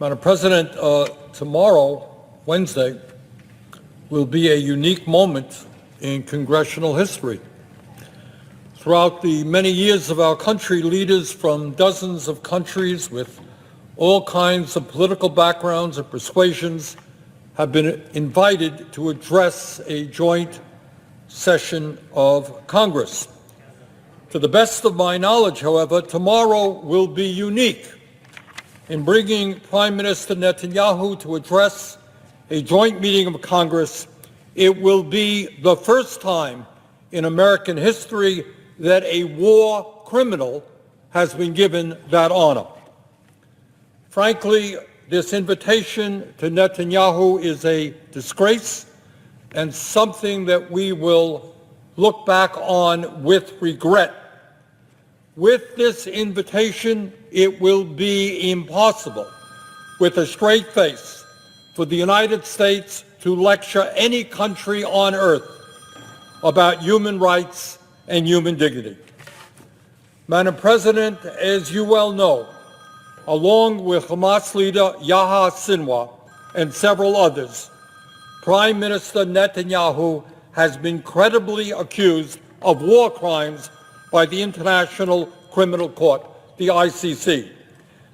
Madam President, tomorrow, Wednesday, will be a unique moment in congressional history. Throughout the many years of our country, leaders from dozens of countries with all kinds of political backgrounds and persuasions have been invited to address a joint session of Congress. To the best of my knowledge, however, tomorrow will be unique in bringing Prime Minister Netanyahu to address a joint meeting of Congress. It will be the first time in American history that a war criminal has been given that honor. Frankly, this invitation to Netanyahu is a disgrace and something that we will look back on with regret. With this invitation, it will be impossible, with a straight face, for the United States to lecture any country on earth about human rights and human dignity. Madam President, as you well know, along with Hamas leader Yahya Sinwar and several others, Prime Minister Netanyahu has been credibly accused of war crimes by the International Criminal Court, the ICC.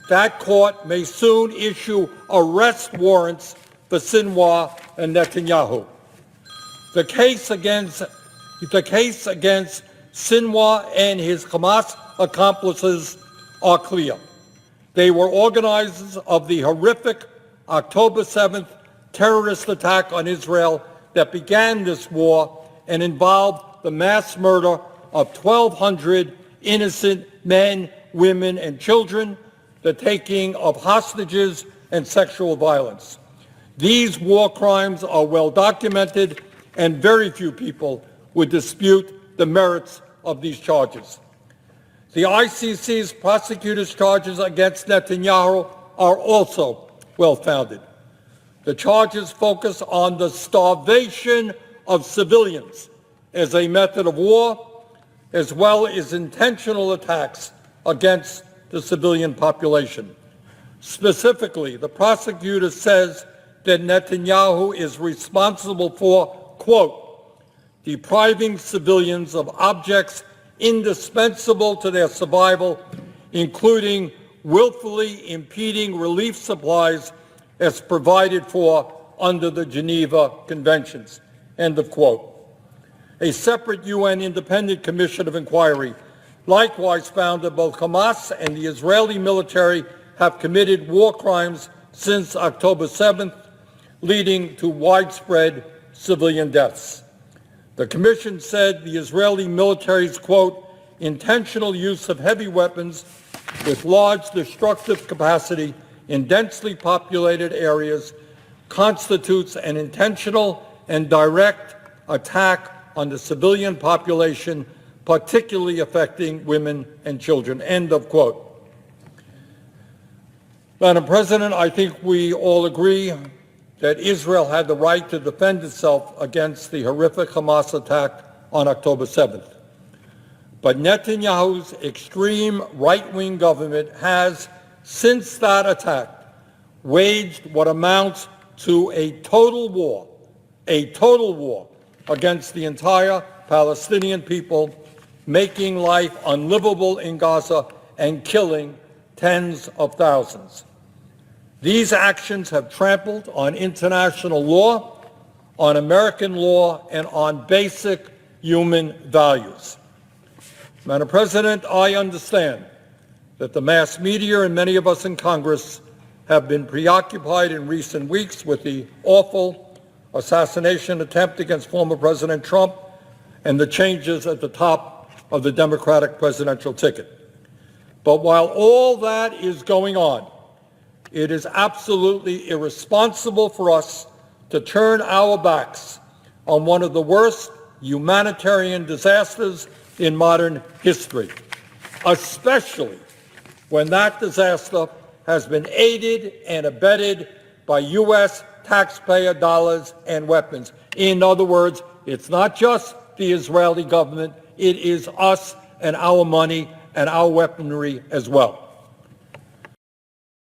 That court may soon issue arrest warrants for Sinwar and Netanyahu. The case against Sinwar and his Hamas accomplices are clear. They were organizers of the horrific October 7th terrorist attack on Israel that began this war and involved the mass murder of 1,200 innocent men, women, and children, the taking of hostages, and sexual violence. These war crimes are well documented, and very few people would dispute the merits of these charges. The ICC's prosecutors' charges against Netanyahu are also well-founded. The charges focus on the starvation of civilians as a method of war, as well as intentional attacks against the civilian population. Specifically, the prosecutor says that Netanyahu is responsible for, quote, depriving civilians of objects indispensable to their survival, including willfully impeding relief supplies as provided for under the Geneva Conventions, end of quote. A separate UN independent commission of inquiry likewise found that both Hamas and the Israeli military have committed war crimes since October 7th, leading to widespread civilian deaths. The commission said the Israeli military's, quote, intentional use of heavy weapons with large destructive capacity in densely populated areas constitutes an intentional and direct attack on the civilian population, particularly affecting women and children, end of quote. Madam President, I think we all agree that Israel had the right to defend itself against the horrific Hamas attack on October 7th. But Netanyahu's extreme right-wing government has, since that attack, waged what amounts to a total war against the entire Palestinian people, making life unlivable in Gaza and killing tens of thousands. These actions have trampled on international law, on American law, and on basic human values. Madam President, I understand that the mass media and many of us in Congress have been preoccupied in recent weeks with the awful assassination attempt against former President Trump and the changes at the top of the Democratic presidential ticket. But while all that is going on, it is absolutely irresponsible for us to turn our backs on one of the worst humanitarian disasters in modern history, especially when that disaster has been aided and abetted by U.S. taxpayer dollars and weapons. In other words, it's not just the Israeli government, it is us and our money and our weaponry as well.